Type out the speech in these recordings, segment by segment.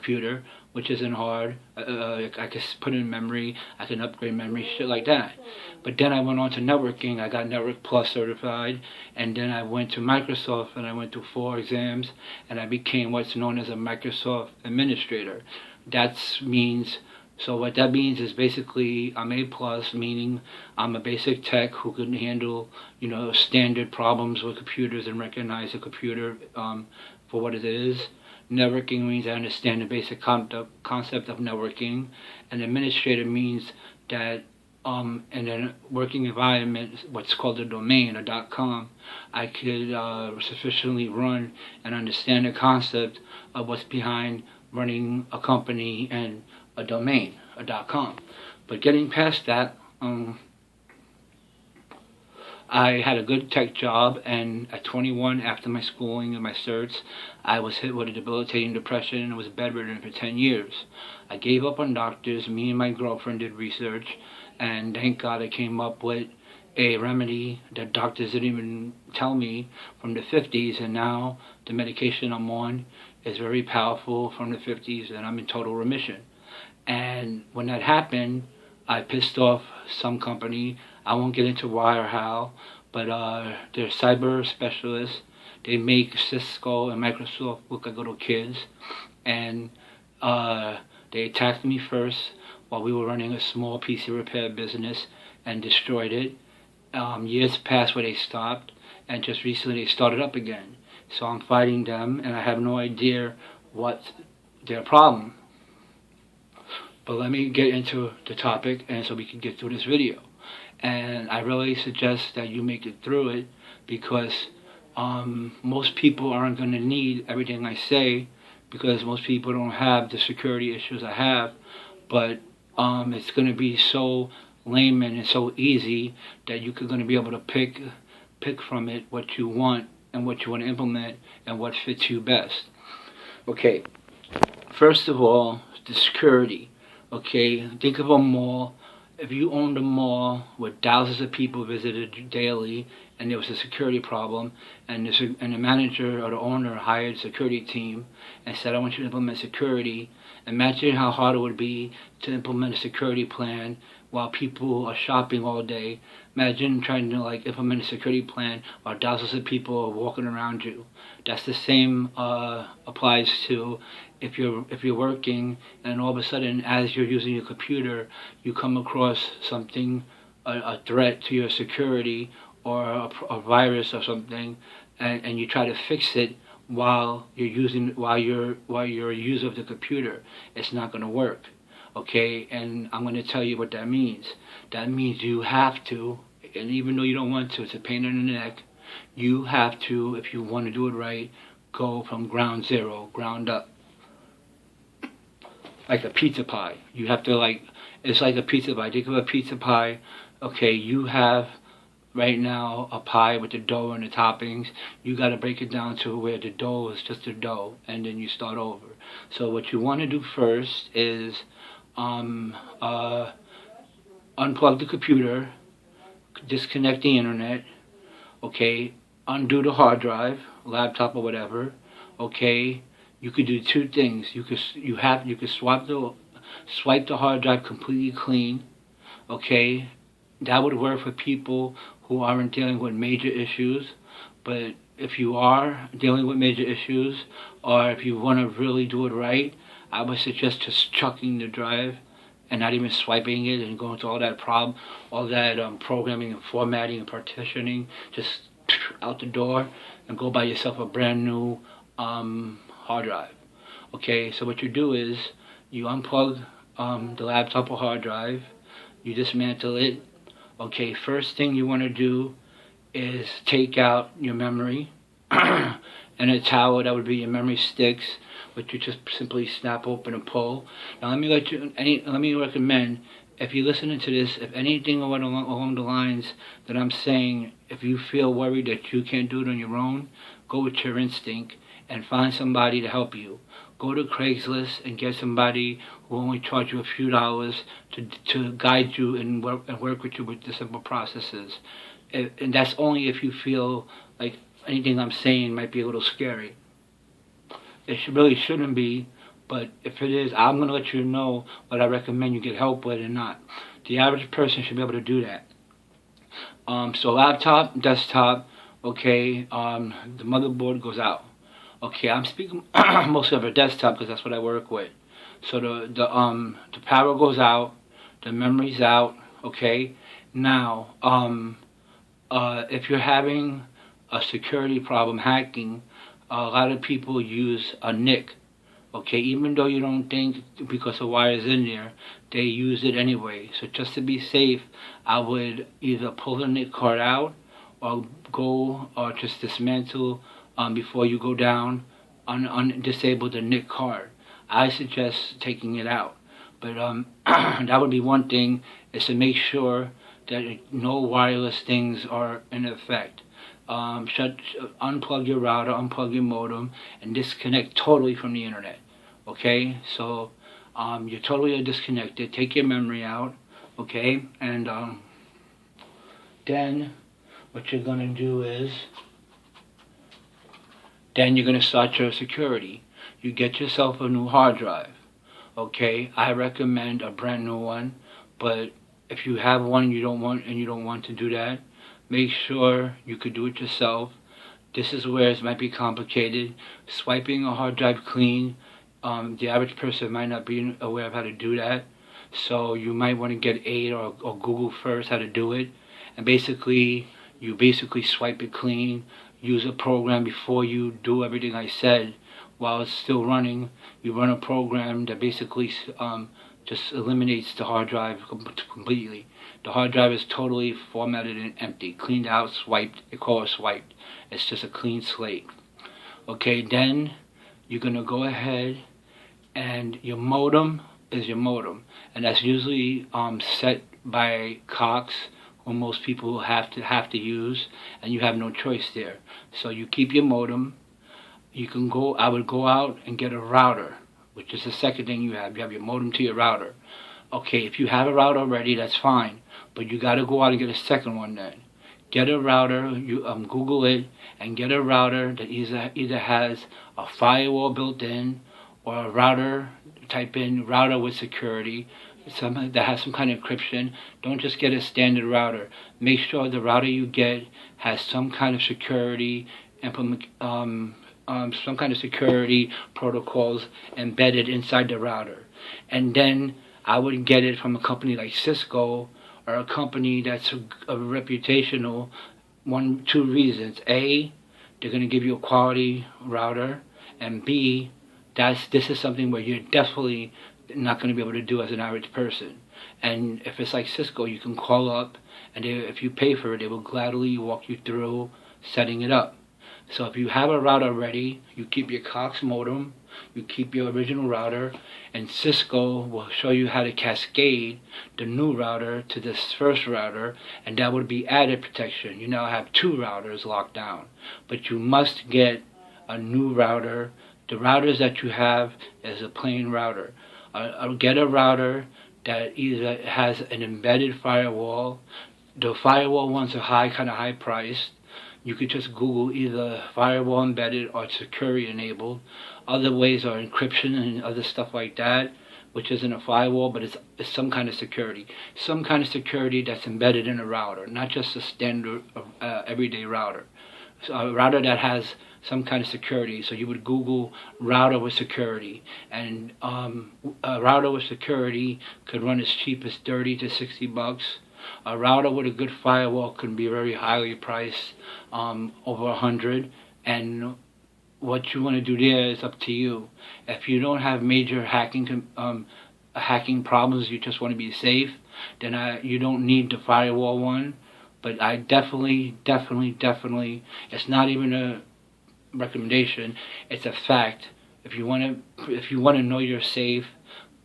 computer, which isn't hard. I can put in memory, I can upgrade memory, shit like that. But then I went on to networking. I got Network Plus certified, and then I went to Microsoft, and I went through 4 exams, and I became what's known as a Microsoft Administrator. So what that means is basically I'm A plus, meaning I'm a basic tech who can handle, standard problems with computers and recognize a computer for what it is. Networking means I understand the basic concept of networking. And administrator means that in a working environment, what's called a domain, a .com, I could sufficiently run and understand the concept of what's behind running a company and a domain, a .com. But getting past that, I had a good tech job, and at 21, after my schooling and my certs, I was hit with a debilitating depression and was bedridden for 10 years. I gave up on doctors. Me and my girlfriend did research, and thank God I came up with a remedy that doctors didn't even tell me from the 50s, and now the medication I'm on is very powerful from the 50s, and I'm in total remission. And when that happened, I pissed off some company. I won't get into why or how, but they're cyber specialists. They make Cisco and Microsoft look like little kids. And they attacked me first while we were running a small PC repair business and destroyed it. Years passed where they stopped, and just recently they started up again. So I'm fighting them, and I have no idea what's their problem. But let me get into the topic, and so we can get through this video. And I really suggest that you make it through it, because most people aren't going to need everything I say, because most people don't have the security issues I have. But it's going to be so layman and so easy that you're going to be able to pick from it what you want and what you want to implement and what fits you best. Okay, first of all, the security. Okay, think of a mall. If you owned a mall where thousands of people visited daily, and there was a security problem, and the manager or the owner hired a security team and said, I want you to implement security, imagine how hard it would be to implement a security plan while people are shopping all day. Imagine trying to implement a security plan while thousands of people are walking around you. That's the same applies to if you're working, and all of a sudden, as you're using your computer, you come across something, a threat to your security or a virus or something, and you try to fix it while you're a user of the computer. It's not going to work. Okay, and I'm going to tell you what that means. That means you have to, and even though you don't want to, it's a pain in the neck, you have to, if you want to do it right, go from ground zero, ground up. Like a pizza pie. You have to it's like a pizza pie. Think of a pizza pie. Okay, you have right now a pie with the dough and the toppings. You got to break it down to where the dough is just the dough, and then you start over. So what you want to do first is unplug the computer, disconnect the internet, okay, undo the hard drive, laptop or whatever, okay. You could do 2 things. You could swipe the hard drive completely clean, okay. That would work for people who aren't dealing with major issues. But if you are dealing with major issues, or if you want to really do it right, I would suggest just chucking the drive and not even swiping it and going through all that programming and formatting and partitioning, just out the door, and go buy yourself a brand new hard drive. Okay, so what you do is you unplug the laptop or hard drive, you dismantle it. Okay, first thing you want to do is take out your memory and a towel. That would be your memory sticks, which you just simply snap open and pull. Now let me recommend, if you're listening to this, if anything along the lines that I'm saying, if you feel worried that you can't do it on your own, go with your instinct and find somebody to help you. Go to Craigslist and get somebody who will only charge you a few dollars to guide you and work with you with the simple processes. And that's only if you feel like anything I'm saying might be a little scary. It really shouldn't be, But if it is, I'm gonna let you know what I recommend you get help with and not. The average person should be able to do that. So laptop, desktop, okay. The motherboard goes out. Okay, I'm speaking mostly of a desktop because that's what I work with. So the power goes out, the memory's out. Okay, now if you're having a security problem hacking, a lot of people use a NIC. Okay, even though you don't think because the wire is in there, they use it anyway. So just to be safe, I would either pull the NIC card out or go or just dismantle before you go down disable the NIC card. I suggest taking it out. But that would be one thing, is to make sure that no wireless things are in effect. Unplug your router, unplug your modem, and disconnect totally from the internet. Okay, so you're totally disconnected. Take your memory out. Okay, and then what you're gonna do is, then you're gonna start your security. You get yourself a new hard drive. Okay, I recommend a brand new one, but if you have one you don't want to do that, make sure you could do it yourself. This is where it might be complicated. Swiping a hard drive clean, the average person might not be aware of how to do that. So you might want to get aid or Google first how to do it. And you basically swipe it clean. Use a program before you do everything I said. While it's still running, you run a program that basically just eliminates the hard drive completely. The hard drive is totally formatted and empty, cleaned out, swiped. They call it swiped. It's just a clean slate. Okay, then you're gonna go ahead, and your modem is your modem, and that's usually set by Cox, who most people have to use, and you have no choice there. So you keep your modem. I would go out and get a router, which is the second thing you have. You have your modem to your router. Okay, if you have a router already, that's fine, but you got to go out and get a second one then. Get a router, you Google it, and get a router that either has a firewall built in, or a router, type in router with security, something that has some kind of encryption. Don't just get a standard router. Make sure the router you get has some kind of security some kind of security protocols embedded inside the router. And then I would get it from a company like Cisco, or a company that's a reputational two reasons. A, they're going to give you a quality router, and B, this is something where you're definitely not going to be able to do as an average person. And if it's like Cisco, you can call up, and if you pay for it, they will gladly walk you through setting it up. So if you have a router ready, you keep your Cox modem, you keep your original router, and Cisco will show you how to cascade the new router to this first router, and that would be added protection. You now have two routers locked down, but you must get a new router. The routers that you have is a plain router. I'll get a router that either has an embedded firewall. The firewall ones are kind of high priced. You could just Google either firewall embedded or security enabled. Other ways are encryption and other stuff like that, which isn't a firewall, but it's some kind of security. Some kind of security that's embedded in a router, not just a standard everyday router. So a router that has some kind of security. So you would Google router with security, and a router with security could run as cheap as $30 to $60. A router with a good firewall can be very highly priced, over $100. And what you want to do there is up to you. If you don't have major hacking problems, you just want to be safe, then you don't need the firewall one. But I definitely, it's not even a recommendation, it's a fact. If you want to know you're safe,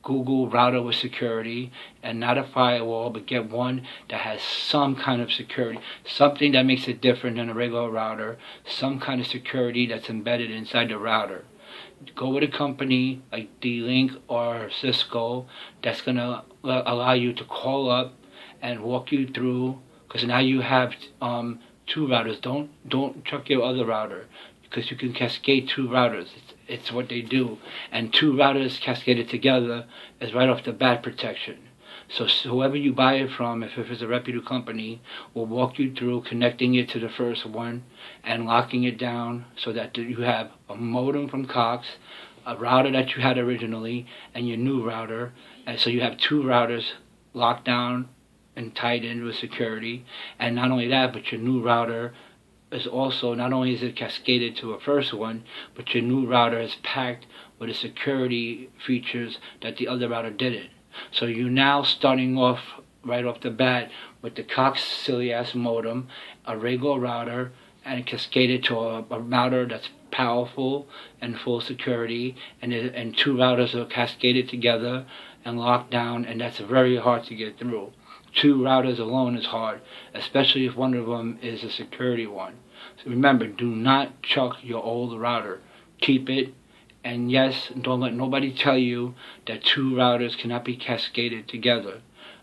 Google router with security, and not a firewall, but get one that has some kind of security, something that makes it different than a regular router, some kind of security that's embedded inside the router. Go with a company like D-Link or Cisco that's going to allow you to call up and walk you through, because now you have two routers. Don't chuck your other router, because you can cascade two routers. It's what they do. And two routers cascaded together is right off the bat protection. So whoever you buy it from, if it's a reputable company, will walk you through connecting it to the first one and locking it down so that you have a modem from Cox, a router that you had originally, and your new router. And so you have two routers locked down and tied in with security. And not only that, but your new router is also, not only is it cascaded to a first one, but your new router is packed with the security features that the other router didn't. So you're now starting off right off the bat with the Cox silly ass modem, a regular router, and cascaded to a router that's powerful and full security, and two routers are cascaded together and locked down, and that's very hard to get through. Two routers alone is hard, especially if one of them is a security one. So remember, do not chuck your old router. Keep it. And yes, don't let nobody tell you that two routers cannot be cascaded together.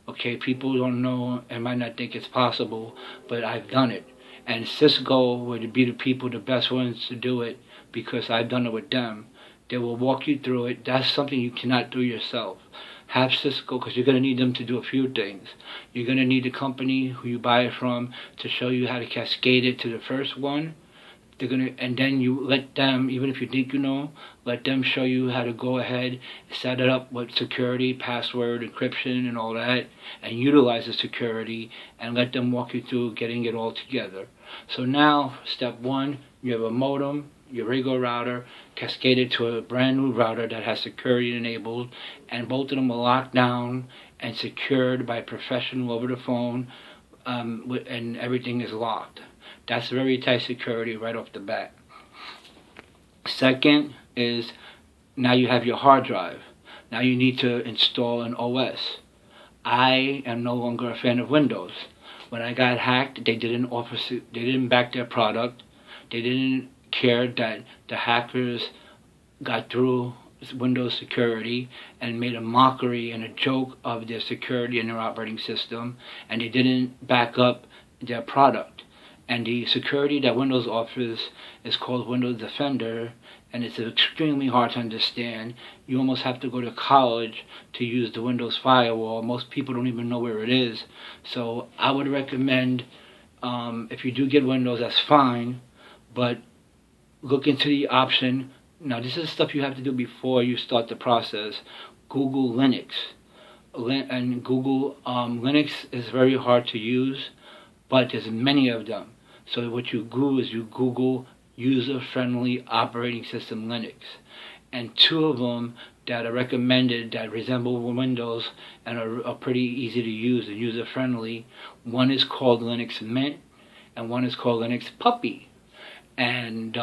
Okay, people don't know and might not think it's possible, but I've done it. And Cisco would be the best ones to do it because I've done it with them. They will walk you through it. That's something you cannot do yourself. Have Cisco, because you're going to need them to do a few things. You're going to need the company who you buy it from to show you how to cascade it to the first one. And then you let them, even if you think you know, let them show you how to go ahead, set it up with security, password, encryption, and all that, and utilize the security, and let them walk you through getting it all together. So now, step one, you have a modem, your regular router, cascaded to a brand new router that has security enabled, and both of them are locked down and secured by a professional over the phone, and everything is locked. That's very tight security right off the bat. Second is, now you have your hard drive. Now you need to install an OS. I am no longer a fan of Windows. When I got hacked, they didn't back their product. They didn't care that the hackers got through Windows security and made a mockery and a joke of their security and their operating system, and they didn't back up their product. And the security that Windows offers is called Windows Defender, and it's extremely hard to understand. You almost have to go to college to use the Windows firewall. Most people don't even know where it is. So I would recommend, if you do get Windows, that's fine, but look into the option. Now, this is stuff you have to do before you start the process. Google Linux. And Google Linux is very hard to use, but there's many of them. So what you do is you Google user-friendly operating system Linux. And two of them that are recommended that resemble Windows and are pretty easy to use and user-friendly. One is called Linux Mint, and one is called Linux Puppy. And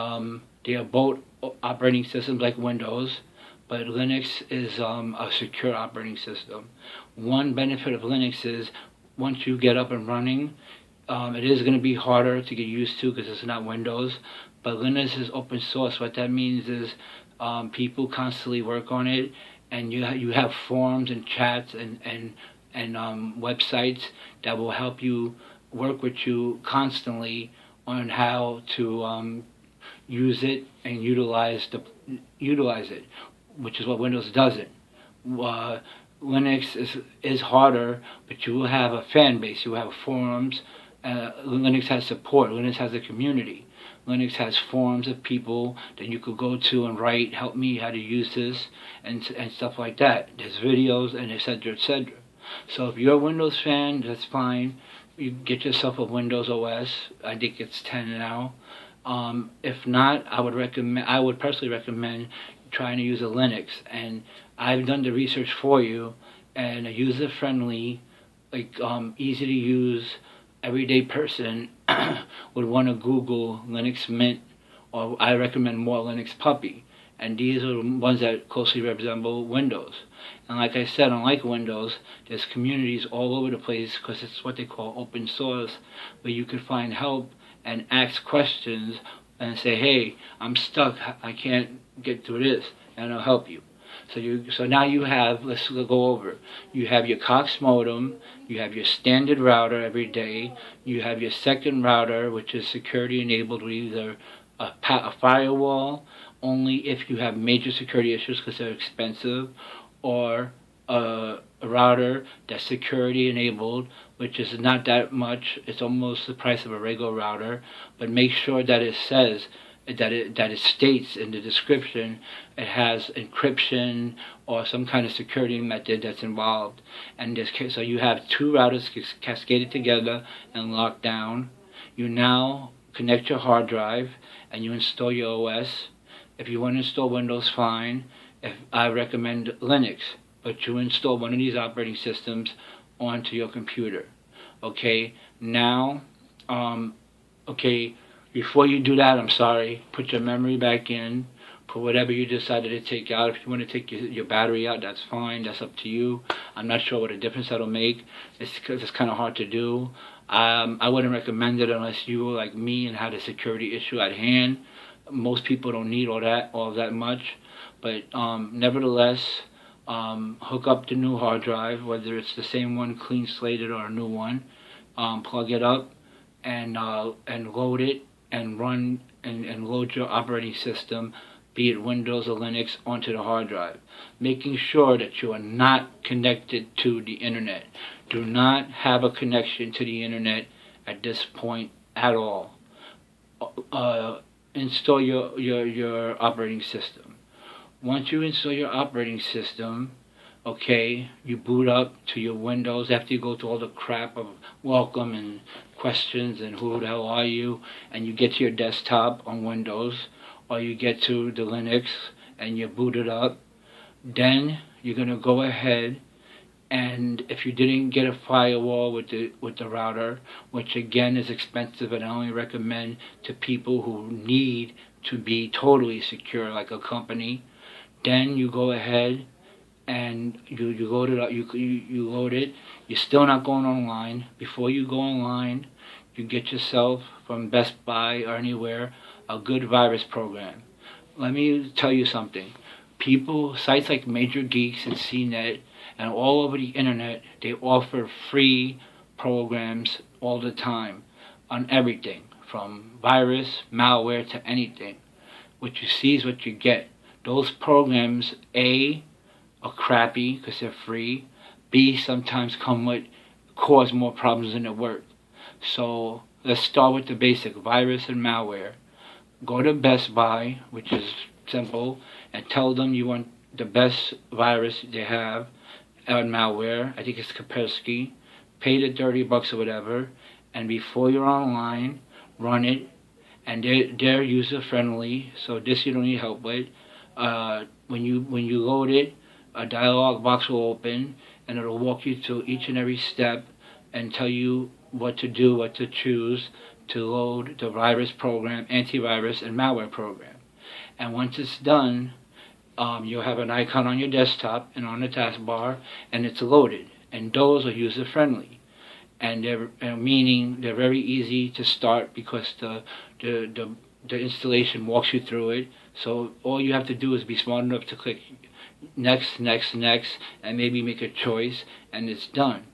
they are both operating systems like Windows, but Linux is a secure operating system. One benefit of Linux is once you get up and running, it is going to be harder to get used to because it's not Windows, but Linux is open source. What that means is people constantly work on it, and you have forums and chats and websites that will help you work with you constantly on how to use it and utilize it, which is what Windows doesn't. Linux is harder, but you will have a fan base. You will have forums. Linux has support. Linux has a community. Linux has forums of people that you could go to and write, help me how to use this, and stuff like that. There's videos and etc. etc. So if you're a Windows fan, that's fine. You get yourself a Windows OS. I think it's 10 now. If not, I would personally recommend trying to use a Linux. And I've done the research for you, and a user-friendly, easy to use, everyday person would want to Google Linux Mint, or I recommend more Linux Puppy. And these are the ones that closely resemble Windows. And like I said, unlike Windows, there's communities all over the place because it's what they call open source, where you can find help and ask questions and say, hey, I'm stuck, I can't get through this, and I'll help you. So now you have, let's go over. You have your Cox modem, you have your standard router every day, you have your second router, which is security enabled with either a firewall only if you have major security issues because they're expensive, or a router that's security enabled, which is not that much. It's almost the price of a regular router, but make sure that it says that it states in the description it has encryption or some kind of security method that's involved. And this case, so you have two routers cascaded together and locked down. You now connect your hard drive and you install your OS. If you want to install Windows, fine. If I recommend Linux, but you install one of these operating systems onto your computer. Okay, now, okay, before you do that, I'm sorry, put your memory back in, put whatever you decided to take out. If you want to take your battery out, that's fine, that's up to you. I'm not sure what a difference that'll make. It's kind of hard to do. I wouldn't recommend it unless you were like me and had a security issue at hand. Most people don't need all that much, but nevertheless, hook up the new hard drive, whether it's the same one clean slated or a new one. Plug it up and load it and run and load your operating system, be it Windows or Linux, onto the hard drive, making sure that you are not connected to the internet. Do not have a connection to the internet at this point at all. Install your operating system. Once you install your operating system, okay, you boot up to your Windows after you go through all the crap of welcome and questions and who the hell are you, and you get to your desktop on Windows, or you get to the Linux and you boot it up. Then you're going to go ahead, and if you didn't get a firewall with the router, which again is expensive and I only recommend to people who need to be totally secure, like a company, then you go ahead and you load it up. You load it. You're still not going online. Before you go online, you get yourself from Best Buy or anywhere a good virus program. Let me tell you something. Sites like Major Geeks and CNET and all over the internet, they offer free programs all the time on everything, from virus, malware to anything. What you see is what you get. Those programs, A, are crappy because they're free. B, sometimes cause more problems than they're worth. So let's start with the basic virus and malware. Go to Best Buy, which is simple, and tell them you want the best virus they have on malware. I think it's Kaspersky. Pay the $30 or whatever, and before you're online, run it. And they're user friendly, so this you don't need help with. When you load it, a dialog box will open, and it'll walk you through each and every step and tell you what to do, what to choose to load the virus program, antivirus, and malware program. And once it's done, you'll have an icon on your desktop and on the taskbar, and it's loaded. And those are user friendly, and meaning they're very easy to start because the installation walks you through it. So all you have to do is be smart enough to click next, next, next, and maybe make a choice, and it's done.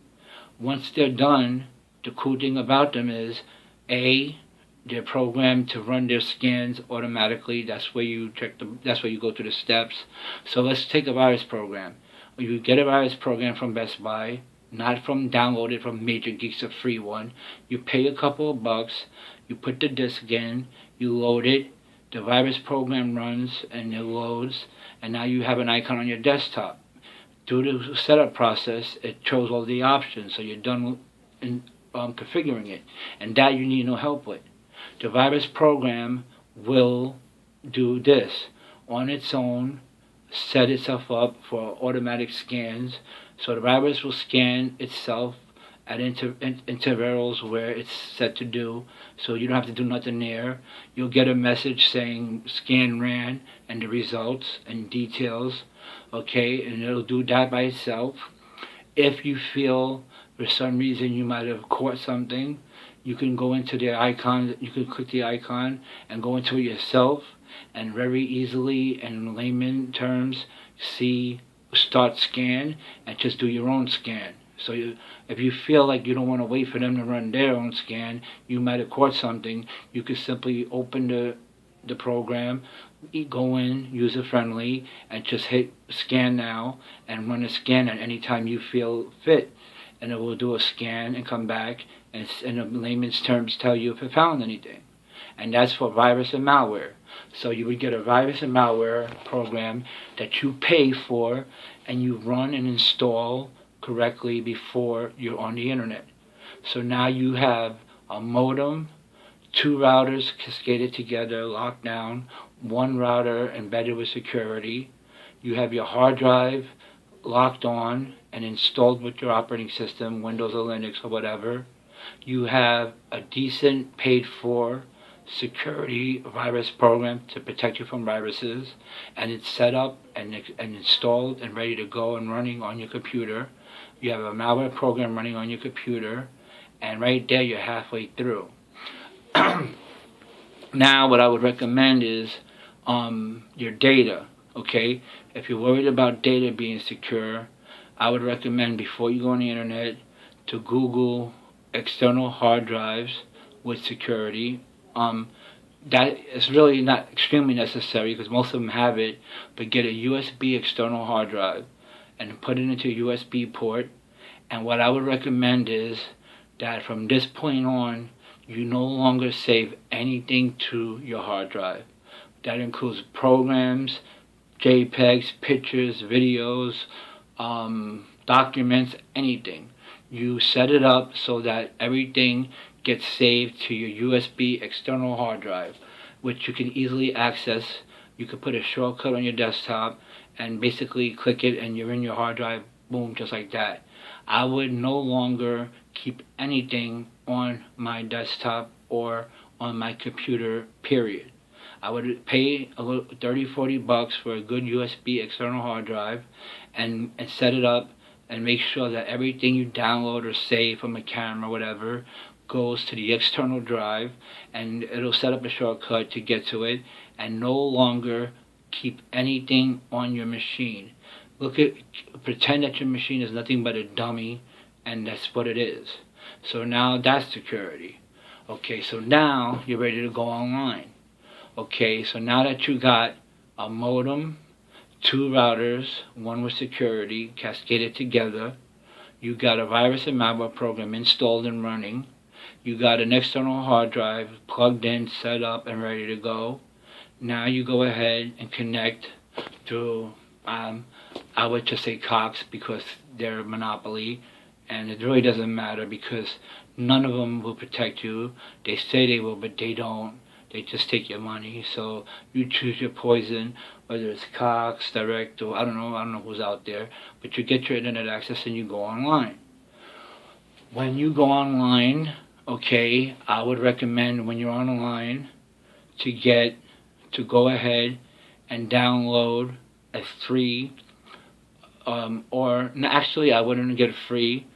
Once they're done, the cool thing about them is, A, they're programmed to run their scans automatically. That's where you go through the steps. So let's take a virus program. You get a virus program from Best Buy, not from downloaded from Major Geeks, a free one. You pay a couple of bucks, you put the disk in, you load it, the virus program runs and it loads, and now you have an icon on your desktop. Through the setup process, it shows all the options, so you're done configuring it, and that you need no help with. The virus program will do this on its own, set itself up for automatic scans. So the virus will scan itself at intervals where it's set to do, so you don't have to do nothing there. You'll get a message saying scan ran and the results and details, okay, and it'll do that by itself. If you feel for some reason you might have caught something, you can go into the icon, you can click the icon and go into it yourself, and very easily, in layman terms, see start scan and just do your own scan. So if you feel like you don't want to wait for them to run their own scan, you might have caught something, you could simply open the program, go in user friendly and just hit scan now and run a scan at any time you feel fit, and it will do a scan and come back and in layman's terms tell you if it found anything. And that's for virus and malware. So you would get a virus and malware program that you pay for and you run and install correctly before you're on the internet. So now you have a modem, two routers cascaded together, locked down, one router embedded with security. You have your hard drive locked on and installed with your operating system, Windows or Linux or whatever. You have a decent paid for security virus program to protect you from viruses, and it's set up and installed and ready to go and running on your computer. You have a malware program running on your computer, and right there you're halfway through. Now what I would recommend is your data. Okay, if you're worried about data being secure, I would recommend before you go on the internet to Google external hard drives with security. That is really not extremely necessary because most of them have it, but get a USB external hard drive and put it into a USB port. And what I would recommend is that from this point on, you no longer save anything to your hard drive. That includes programs, JPEGs, pictures, videos, documents, anything. You set it up so that everything gets saved to your USB external hard drive, which you can easily access. You could put a shortcut on your desktop and basically click it and you're in your hard drive, boom, just like that. I would no longer keep anything on my desktop or on my computer, period. I would pay a little $30-40 for a good USB external hard drive and set it up and make sure that everything you download or save from a camera or whatever goes to the external drive, and it'll set up a shortcut to get to it, and no longer keep anything on your machine. Pretend that your machine is nothing but a dummy, and that's what it is. So now that's security. Okay, so now you're ready to go online. Okay, so now that you got a modem, two routers, one with security, cascaded together, you got a virus and malware program installed and running, you got an external hard drive plugged in, set up, and ready to go. Now you go ahead and connect to, I would just say Cox because they're a monopoly, and it really doesn't matter because none of them will protect you. They say they will, but they don't. They just take your money. So you choose your poison, whether it's Cox, Direct, or I don't know who's out there, but you get your internet access and you go online. When you go online, okay, I would recommend when you're online to go ahead and download a free, actually I wouldn't get a free.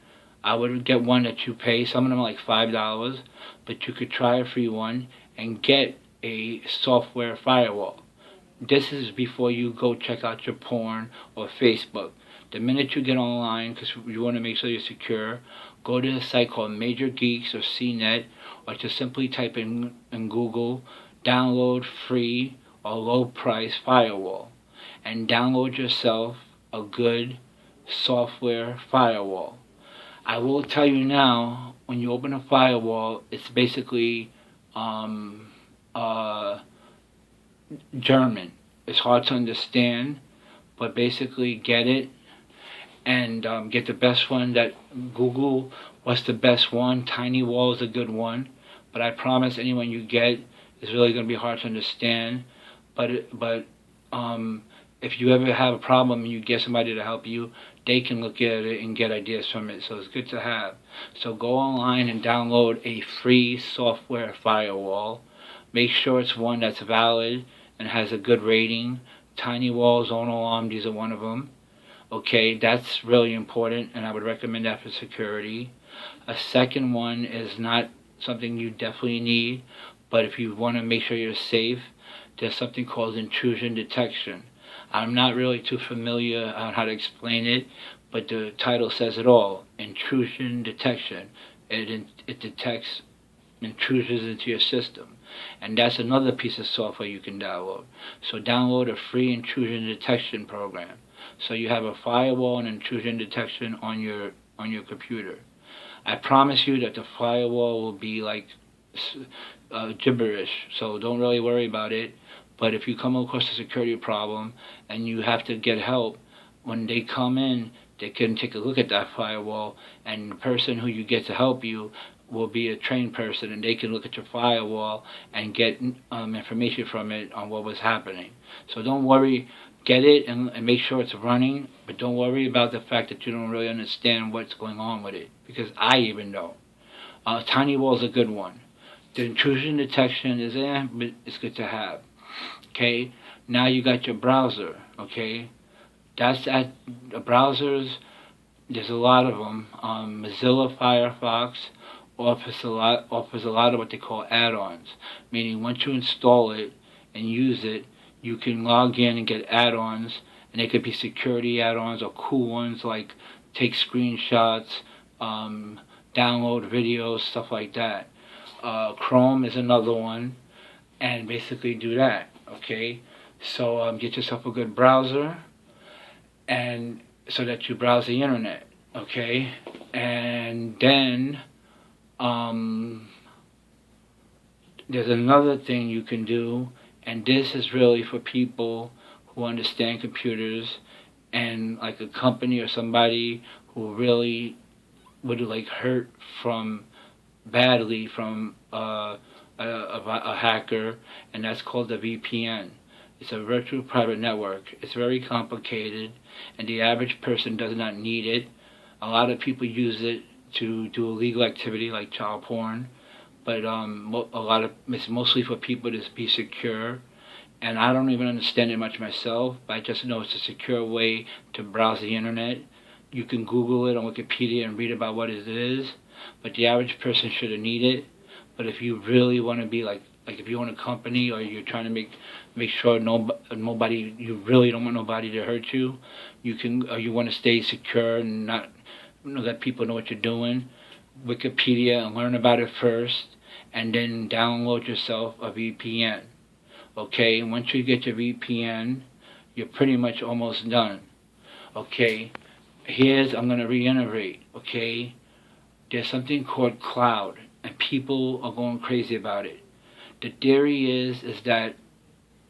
I would get one that you pay. Some of them are like $5, but you could try a free one and get a software firewall. This is before you go check out your porn or Facebook. The minute you get online, because you want to make sure you're secure, go to a site called Major Geeks or CNET, or just simply type in Google, download free or low price firewall, and download yourself a good software firewall. I will tell you now, when you open a firewall, it's basically German. It's hard to understand, but basically get it and get the best one. That Google what's the best one. TinyWall is a good one, but I promise anyone you get is really going to be hard to understand. But if you ever have a problem and you get somebody to help you, they can look at it and get ideas from it. So it's good to have. So go online and download a free software firewall. Make sure it's one that's valid and has a good rating. TinyWall, Zone Alarm, these are one of them. Okay, that's really important, and I would recommend that for security. A second one is not something you definitely need, but if you want to make sure you're safe, there's something called intrusion detection. I'm not really too familiar on how to explain it, but the title says it all. Intrusion detection. It detects intrusions into your system. And that's another piece of software you can download. So download a free intrusion detection program. So you have a firewall and intrusion detection on your computer. I promise you that the firewall will be like gibberish, so don't really worry about it. But if you come across a security problem and you have to get help, when they come in, they can take a look at that firewall, and the person who you get to help you will be a trained person, and they can look at your firewall and get information from it on what was happening. So don't worry, get it and make sure it's running, but don't worry about the fact that you don't really understand what's going on with it, because I even don't. TinyWall is a good one. The intrusion detection is but it's good to have. Okay, now you got your browser. Okay, that's at the browsers. There's a lot of them. Mozilla Firefox offers a lot of what they call add-ons, meaning once you install it and use it, you can log in and get add-ons, and they could be security add-ons or cool ones like take screenshots, download videos, stuff like that. Chrome is another one, and basically do that. Okay, so get yourself a good browser, and so that you browse the internet. Okay, and then there's another thing you can do, and this is really for people who understand computers, and like a company or somebody who really would like hurt badly from a hacker, and that's called a VPN. It's a virtual private network. It's very complicated, and the average person does not need it. A lot of people use it to do illegal activity like child porn, but it's mostly for people to be secure. And I don't even understand it much myself, but I just know it's a secure way to browse the internet. You can Google it on Wikipedia and read about what it is, but the average person shouldn't need it. But if you really want to be like if you own a company, or you're trying to make sure nobody, you really don't want nobody to hurt you, or you want to stay secure and not let people know what you're doing, Wikipedia, and learn about it first, and then download yourself a VPN. Okay, and once you get your VPN, you're pretty much almost done. Okay, I'm going to reiterate. Okay, there's something called cloud, and people are going crazy about it. The theory is that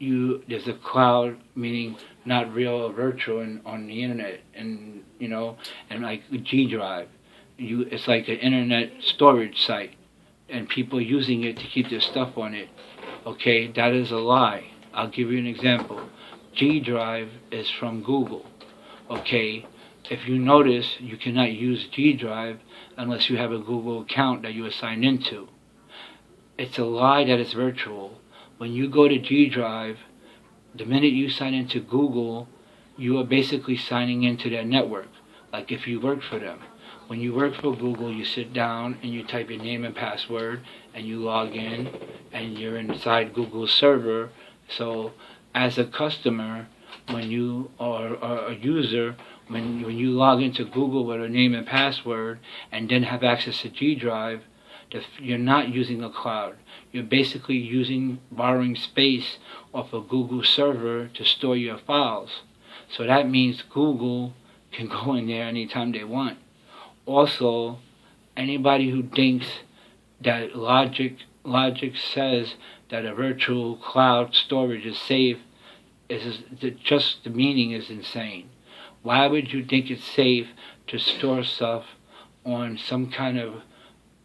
there's a cloud, meaning not real or virtual, on the internet, and and like G Drive, it's like an internet storage site, and people using it to keep their stuff on it. Okay, that is a lie. I'll give you an example. G Drive is from Google. Okay, if you notice, you cannot use G Drive unless you have a Google account that you are signed into. It's a lie that it's virtual. When you go to G Drive, the minute you sign into Google, you are basically signing into their network, like if you work for them. When you work for Google, you sit down and you type your name and password, and you log in, and you're inside Google's server. So as a customer, when you are a user, when you log into Google with a name and password and then have access to G Drive, you're not using a cloud. You're basically borrowing space off a Google server to store your files. So that means Google can go in there anytime they want. Also, anybody who thinks that logic says that a virtual cloud storage is safe, just the meaning is insane. Why would you think it's safe to store stuff on some kind of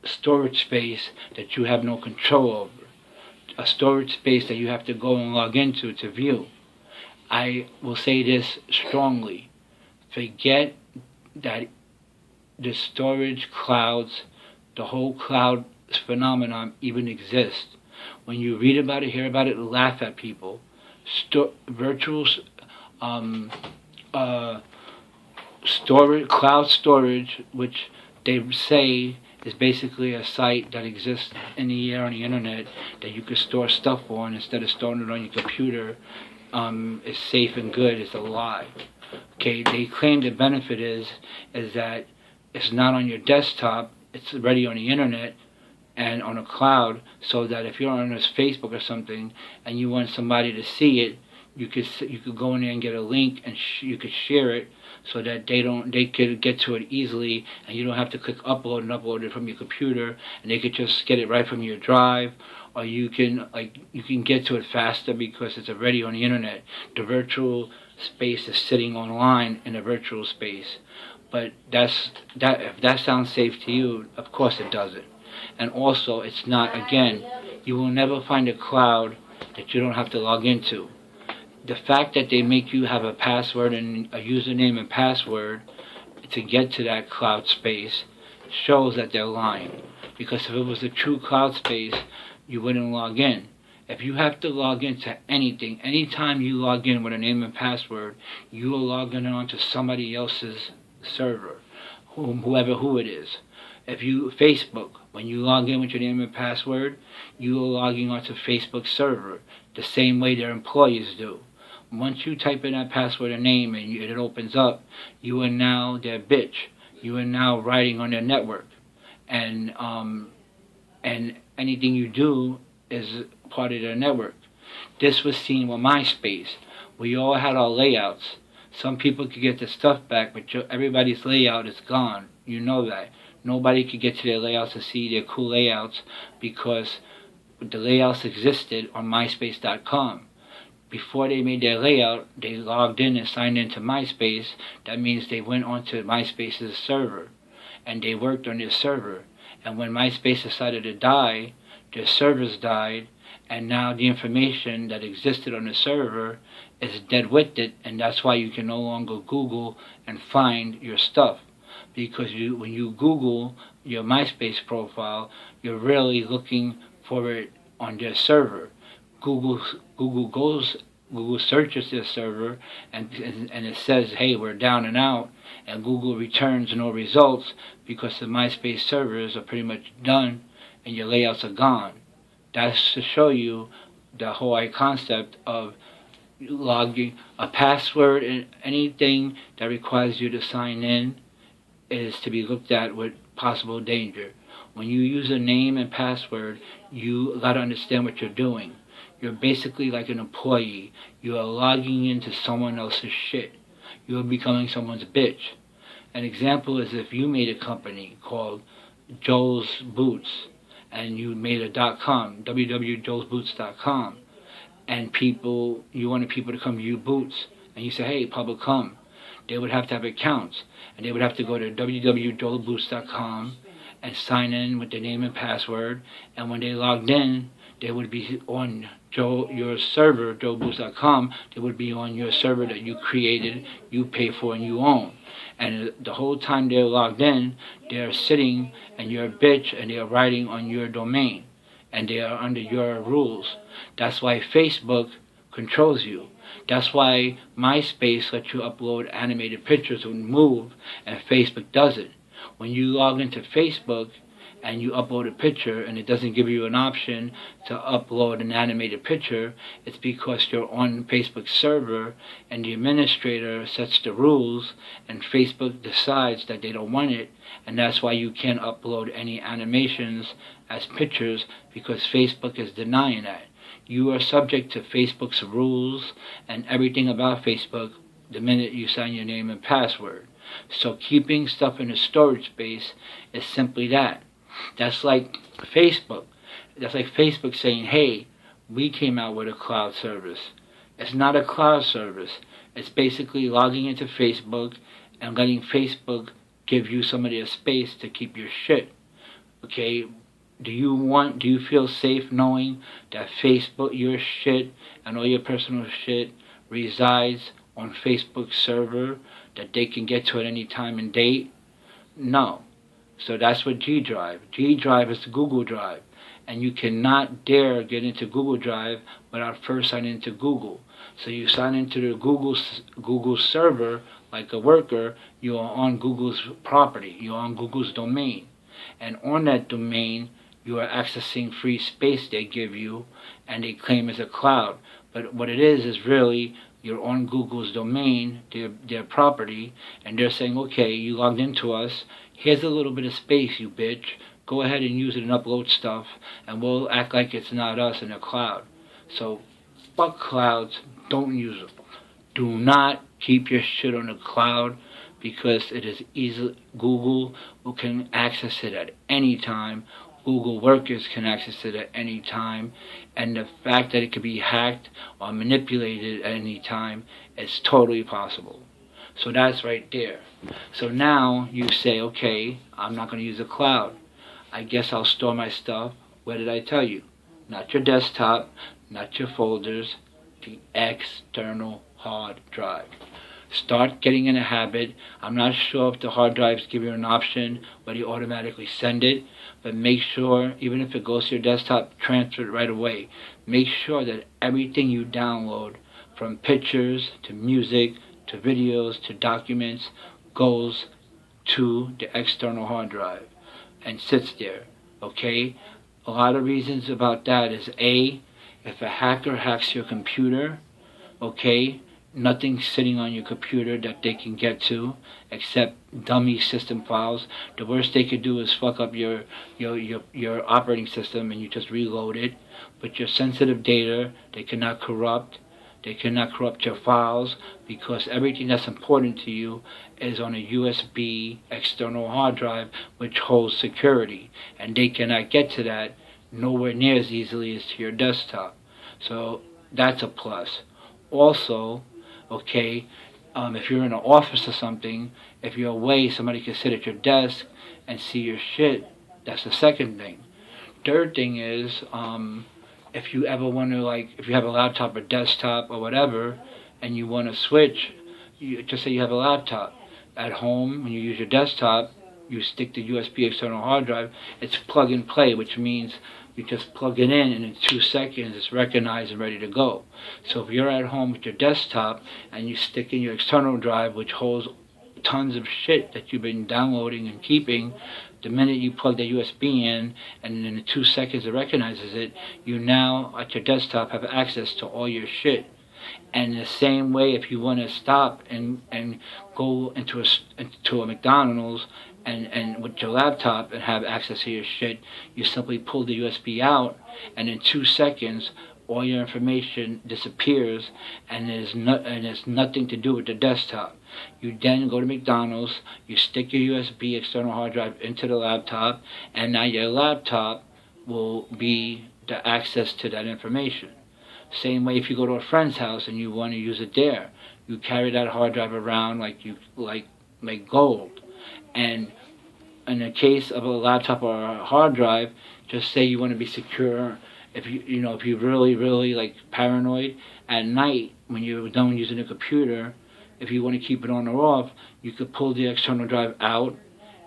storage space that you have no control over? A storage space that you have to go and log into to view. I will say this strongly. Forget that the storage clouds, the whole cloud phenomenon even exists. When you read about it, hear about it, laugh at people. Virtual cloud storage, which they say is basically a site that exists in the air on the internet that you could store stuff on instead of storing it on your computer, is safe and good, is a lie. Okay, they claim the benefit is that it's not on your desktop, it's already on the internet, and on a cloud, so that if you're on this Facebook or something and you want somebody to see it, you could go in there and get a link, and you could share it so that they could get to it easily, and you don't have to click upload and upload it from your computer, and they could just get it right from your drive. Or you can get to it faster because it's already on the internet. The virtual space is sitting online in a virtual space. But if that sounds safe to you, of course it doesn't. And also, it's not, again, you will never find a cloud that you don't have to log into. The fact that they make you have a password and a username and password to get to that cloud space shows that they're lying. Because if it was a true cloud space, you wouldn't log in. If you have to log into anything, anytime you log in with a name and password, you are logging on to somebody else's server, who it is. If you Facebook, when you log in with your name and password, you are logging onto Facebook's server, the same way their employees do. Once you type in that password and name and it opens up, you are now their bitch. You are now writing on their network, and anything you do is part of their network. This was seen with MySpace. We all had our layouts. Some people could get their stuff back, but everybody's layout is gone. You know that. Nobody could get to their layouts and see their cool layouts because the layouts existed on MySpace.com. Before they made their layout, they logged in and signed into MySpace. That means they went onto MySpace's server, and they worked on their server. And when MySpace decided to die, their servers died, and now the information that existed on the server is dead with it, and that's why you can no longer Google and find your stuff. Because when you Google your MySpace profile, you're really looking for it on their server. Google searches their server, and it says, hey, we're down and out, and Google returns no results because the MySpace servers are pretty much done and your layouts are gone. That's to show you the whole concept of logging a password, and anything that requires you to sign in is to be looked at with possible danger. When you use a name and password, you got to understand what you're doing. You're basically like an employee. You are logging into someone else's shit. You are becoming someone's bitch. An example is if you made a company called Joe's Boots, and you made a .com, www.joesboots.com, and you wanted people to come to you boots, and you say, hey, public come. They would have to have accounts, and they would have to go to www.joesboots.com and sign in with their name and password, and when they logged in, they would be on your server, joeboots.com. They would be on your server that you created, you pay for, and you own. And the whole time they're logged in, they're sitting, and you're a bitch, and they're writing on your domain, and they are under your rules. That's why Facebook controls you. That's why MySpace lets you upload animated pictures and move, and Facebook doesn't. When you log into Facebook and you upload a picture and it doesn't give you an option to upload an animated picture, it's because you're on Facebook's server and the administrator sets the rules and Facebook decides that they don't want it, and that's why you can't upload any animations as pictures, because Facebook is denying that. You are subject to Facebook's rules and everything about Facebook the minute you sign your name and password. So keeping stuff in a storage space is simply that. That's like Facebook. That's like Facebook saying, hey, we came out with a cloud service. It's not a cloud service. It's basically logging into Facebook and letting Facebook give you some of their space to keep your shit. Okay? Do you feel safe knowing that Facebook, your shit, and all your personal shit resides on Facebook's server, that they can get to it any time and date? No. So that's what G Drive. G Drive is the Google Drive. And you cannot dare get into Google Drive without first signing into Google. So you sign into the Google server like a worker, you are on Google's property, you're on Google's domain. And on that domain, you are accessing free space they give you, and they claim as a cloud. But what it is really, you're on Google's domain, their property, and they're saying, okay, you logged into us, here's a little bit of space, you bitch, go ahead and use it and upload stuff, and we'll act like it's not us in the cloud. So, fuck clouds, don't use them. Do not keep your shit on the cloud because it is easy. Google can access it at any time. Google workers can access it at any time. And the fact that it can be hacked or manipulated at any time is totally possible. So that's right there. So now you say, okay, I'm not going to use the cloud. I guess I'll store my stuff. Where did I tell you? Not your desktop, not your folders, the external hard drive. Start getting in a habit. I'm not sure if the hard drives give you an option where you automatically send it, but make sure, even if it goes to your desktop, transfer it right away. Make sure that everything you download, from pictures to music to videos to documents, goes to the external hard drive and sits there. Okay? A lot of reasons about that is A, if a hacker hacks your computer, okay, nothing's sitting on your computer that they can get to except dummy system files. The worst they could do is fuck up your operating system and you just reload it. But your sensitive data, they cannot corrupt. They cannot corrupt your files because everything that's important to you is on a USB external hard drive which holds security. And they cannot get to that nowhere near as easily as to your desktop. So that's a plus. Also, okay, if you're in an office or something, if you're away, somebody can sit at your desk and see your shit. That's the second thing. Third thing is, if you ever want to, like, if you have a laptop or desktop or whatever, and you want to switch, just say you have a laptop. At home, when you use your desktop, you stick the USB external hard drive. It's plug and play, which means you just plug it in and in 2 seconds it's recognized and ready to go. So if you're at home with your desktop and you stick in your external drive, which holds tons of shit that you've been downloading and keeping, the minute you plug the USB in and in 2 seconds it recognizes it, you now at your desktop have access to all your shit. And in the same way, if you want to stop and go into a McDonald's and with your laptop and have access to your shit, you simply pull the USB out, and in 2 seconds, all your information disappears, and it's nothing to do with the desktop. You then go to McDonald's, you stick your USB external hard drive into the laptop, and now your laptop will be the access to that information. Same way if you go to a friend's house and you want to use it there, you carry that hard drive around like gold. And in the case of a laptop or a hard drive, just say you want to be secure. If if you're really like paranoid at night when you're done using the computer, if you want to keep it on or off, you could pull the external drive out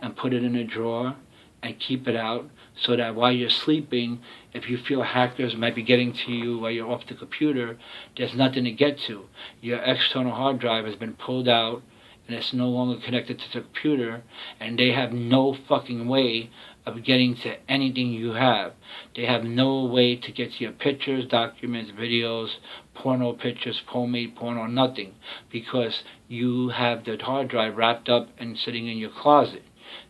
and put it in a drawer and keep it out, so that while you're sleeping, if you feel hackers might be getting to you while you're off the computer, there's nothing to get to. Your external hard drive has been pulled out and it's no longer connected to the computer, and they have no fucking way of getting to anything you have. They have no way to get to your pictures, documents, videos, porno pictures, homemade porno, nothing, because you have the hard drive wrapped up and sitting in your closet.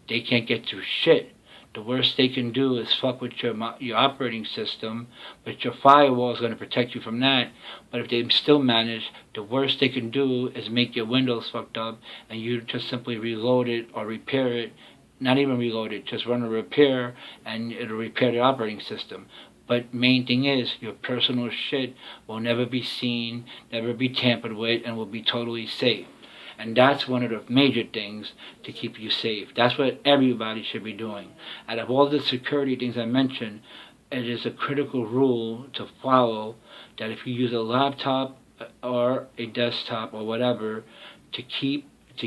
They can't get to shit. The worst they can do is fuck with your operating system, but your firewall is going to protect you from that. But if they still manage, the worst they can do is make your Windows fucked up, and you just simply reload it or repair it. Not even reload it, just run a repair, and it'll repair the operating system. But main thing is, your personal shit will never be seen, never be tampered with, and will be totally safe. And that's one of the major things to keep you safe. That's what everybody should be doing. Out of all the security things I mentioned, it is a critical rule to follow that if you use a laptop or a desktop or whatever, to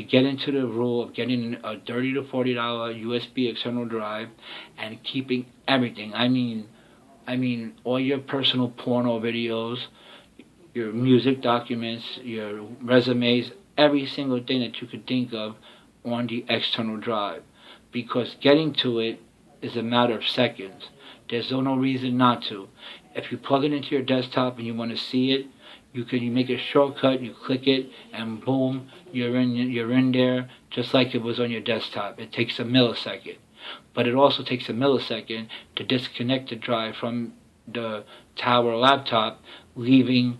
get into the rule of getting a $30 to $40 USB external drive and keeping everything. I mean all your personal porno videos, your music documents, your resumes, every single thing that you could think of on the external drive, because getting to it is a matter of seconds. There's no reason not to. If you plug it into your desktop and you want to see it, you make a shortcut, you click it, and boom, you're in there just like it was on your desktop. It takes a millisecond. but it also takes a millisecond to disconnect the drive from the tower laptop, leaving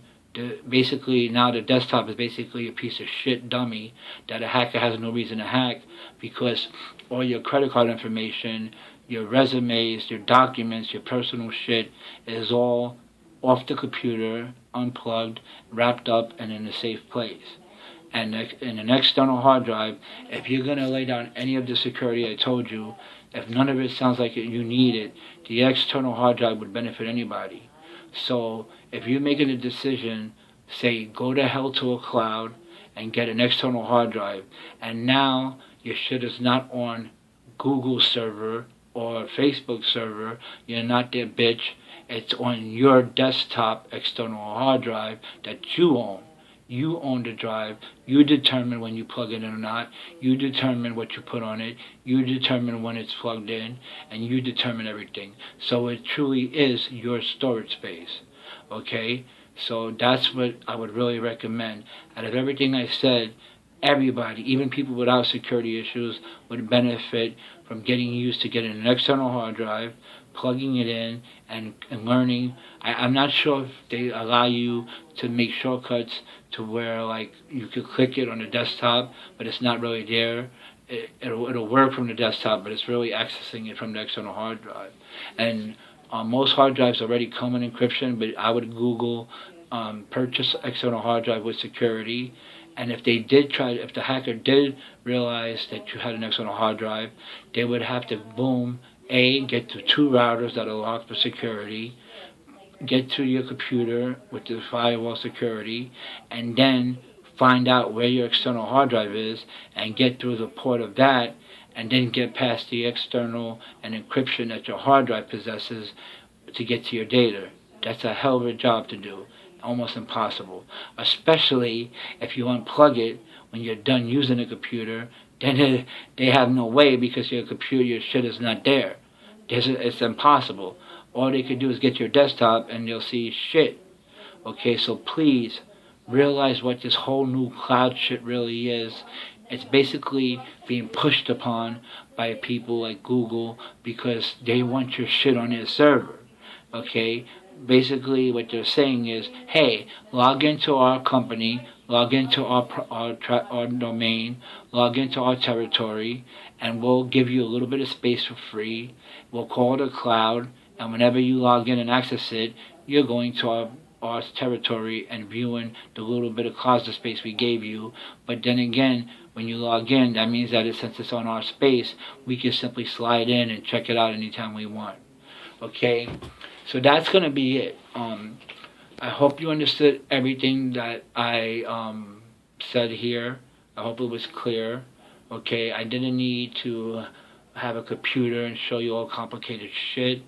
basically now the desktop is basically a piece of shit dummy that a hacker has no reason to hack, because all your credit card information, your resumes, your documents, your personal shit is all off the computer, unplugged, wrapped up, and in a safe place. And in an external hard drive, if you're going to lay down any of the security I told you, if none of it sounds like you need it, the external hard drive would benefit anybody. So if you're making a decision, say go to hell to a cloud and get an external hard drive, and now your shit is not on Google server or Facebook server, you're not their bitch, it's on your desktop external hard drive that you own. You own the drive. You determine when you plug it in or not. You determine what you put on it. You determine when it's plugged in. And you determine everything. So it truly is your storage space. Okay? So that's what I would really recommend. Out of everything I said, everybody, even people without security issues, would benefit from getting used to getting an external hard drive, plugging it in, and learning. I'm not sure if they allow you to make shortcuts to where like you could click it on the desktop, but it's not really there. It'll work from the desktop, but it's really accessing it from the external hard drive. And most hard drives already come in encryption, but I would Google purchase external hard drive with security. And if the hacker did realize that you had an external hard drive, they would have to get to 2 routers that are locked for security, get to your computer with the firewall security, and then find out where your external hard drive is and get through the port of that, and then get past the external and encryption that your hard drive possesses to get to your data. That's a hell of a job to do. Almost impossible. Especially if you unplug it when you're done using the computer, then they have no way, because your shit is not there. It's impossible. All they could do is get your desktop and they'll see shit. Okay, so please realize what this whole new cloud shit really is. It's basically being pushed upon by people like Google because they want your shit on their server. Okay? Basically what they're saying is, hey, log into our company, log into our domain, log into our territory, and we'll give you a little bit of space for free. We'll call it a cloud, and whenever you log in and access it, you're going to our territory and viewing the little bit of closet space we gave you. But then again, when you log in, that means that since it's on our space, we can simply slide in and check it out anytime we want. Okay? So that's going to be it. I hope you understood everything that I said here. I hope it was clear. Okay, I didn't need to have a computer and show you all complicated shit.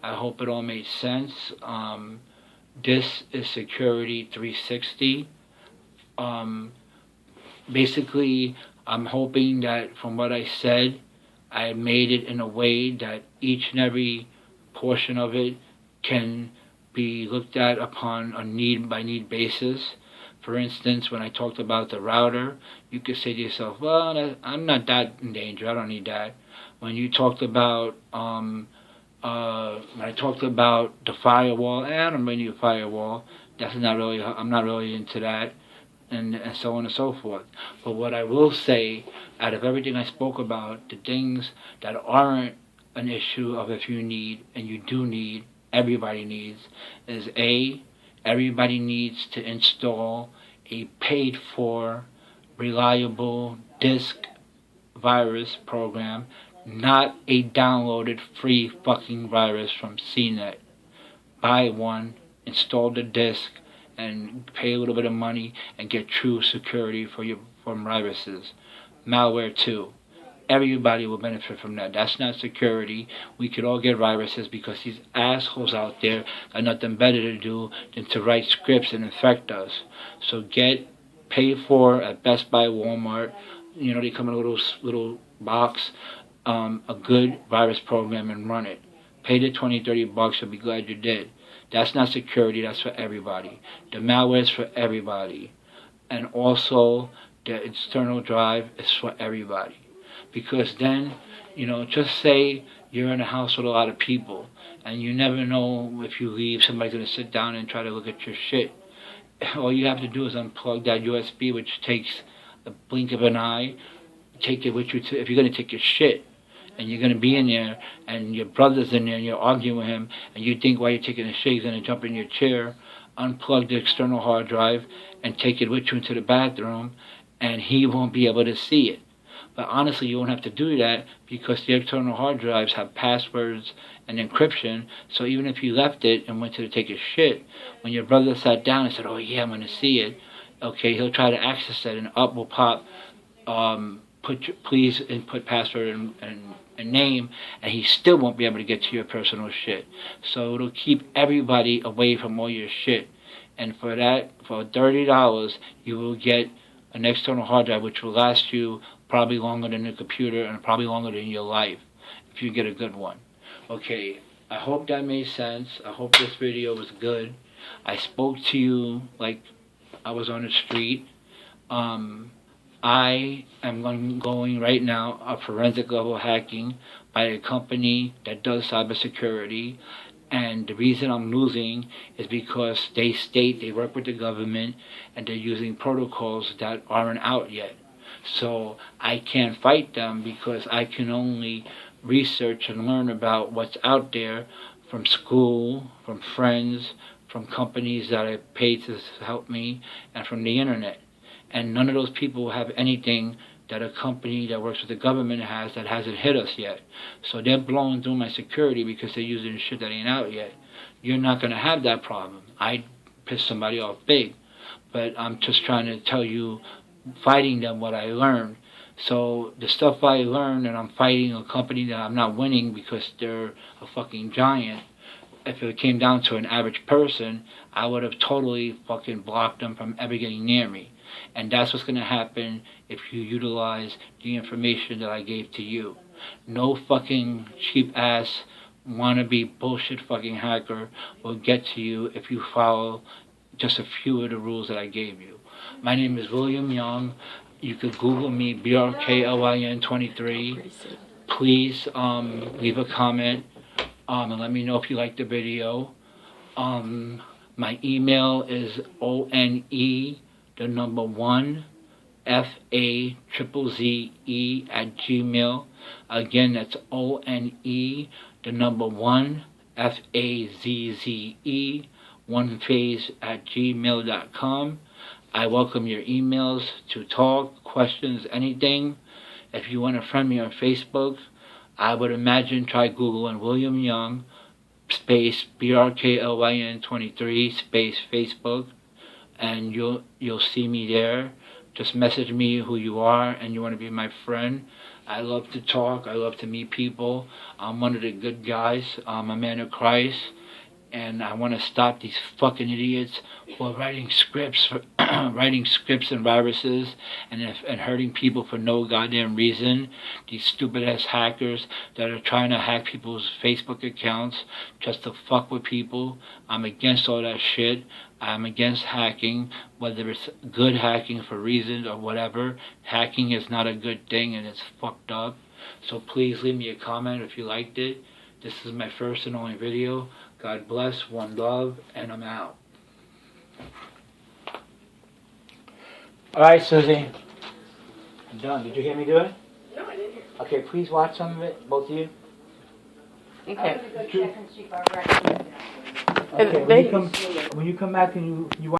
I hope it all made sense. This is Security 360. Basically, I'm hoping that from what I said, I made it in a way that each and every portion of it can be looked at upon a need-by-need basis. For instance, when I talked about the router, you could say to yourself, well, I'm not that in danger, I don't need that. When you talked about, when I talked about the firewall, I don't really need a firewall, I'm not really into that, and so on and so forth. But what I will say, out of everything I spoke about, the things that aren't an issue of if you need, and you do need, everybody needs, is everybody needs to install a paid-for, reliable disk virus program, not a downloaded free fucking virus from CNET. Buy one, install the disk, and pay a little bit of money and get true security from viruses. Malware too. Everybody will benefit from that. That's not security. We could all get viruses because these assholes out there got nothing better to do than to write scripts and infect us. So pay for at Best Buy, Walmart. You know, they come in a little box, a good virus program, and run it. Pay the $20-$30. You'll be glad you did. That's not security. That's for everybody. The malware is for everybody. And also, the external drive is for everybody. because then, just say you're in a house with a lot of people, and you never know if you leave, somebody's going to sit down and try to look at your shit. All you have to do is unplug that USB, which takes a blink of an eye. Take it with you if you're going to take your shit, and you're going to be in there, and your brother's in there, and you're arguing with him, and you think while you're taking a shit, he's going to jump in your chair, unplug the external hard drive, and take it with you into the bathroom, and he won't be able to see it. But honestly, you won't have to do that because the external hard drives have passwords and encryption. So even if you left it and went to take a shit, when your brother sat down and said, "Oh yeah, I'm going to see it," okay, he'll try to access it, and up will pop, please input password and name, and he still won't be able to get to your personal shit. So it'll keep everybody away from all your shit. And for that, for $30, you will get an external hard drive which will last you probably longer than a computer and probably longer than your life if you get a good one. Okay, I hope that made sense. I hope this video was good. I spoke to you like I was on the street. I am going right now a forensic level hacking by a company that does cybersecurity. And the reason I'm losing is because they state they work with the government and they're using protocols that aren't out yet. So I can't fight them because I can only research and learn about what's out there from school, from friends, from companies that I pay to help me, and from the internet. And none of those people have anything that a company that works with the government has that hasn't hit us yet. So they're blowing through my security because they're using shit that ain't out yet. You're not going to have that problem. I piss somebody off big. But I'm just trying to tell you, fighting them what I learned. So the stuff I learned, and I'm fighting a company that I'm not winning because they're a fucking giant. If it came down to an average person, I would have totally fucking blocked them from ever getting near me. And that's what's going to happen if you utilize the information that I gave to you. No fucking cheap ass wannabe bullshit fucking hacker will get to you if you follow just a few of the rules that I gave you. My name is William Young. You could Google me, BRKLYN23. Please leave a comment and let me know if you like the video. My email is one FAZZE Again, that's ONE1FAZZE onephase@gmail.com. I welcome your emails to talk, questions, anything. If you want to friend me on Facebook, I would imagine try Googling William Young space BRKLYN23 space Facebook, and you'll see me there. Just message me who you are and you want to be my friend. I love to talk. I love to meet people. I'm one of the good guys. I'm a man of Christ. And I want to stop these fucking idiots who are writing scripts and viruses and hurting people for no goddamn reason. These stupid ass hackers that are trying to hack people's Facebook accounts just to fuck with people. I'm against all that shit. I'm against hacking, whether it's good hacking for reasons or whatever. Hacking is not a good thing and it's fucked up. So please leave me a comment if you liked it. This is my first and only video. God bless, one love, and I'm out. Alright, Susie. I'm done. Did you hear me do it? No, I didn't hear. Okay, please watch some of it, both of you. Okay. I'm gonna go check and see if our record. Okay, when you come back and you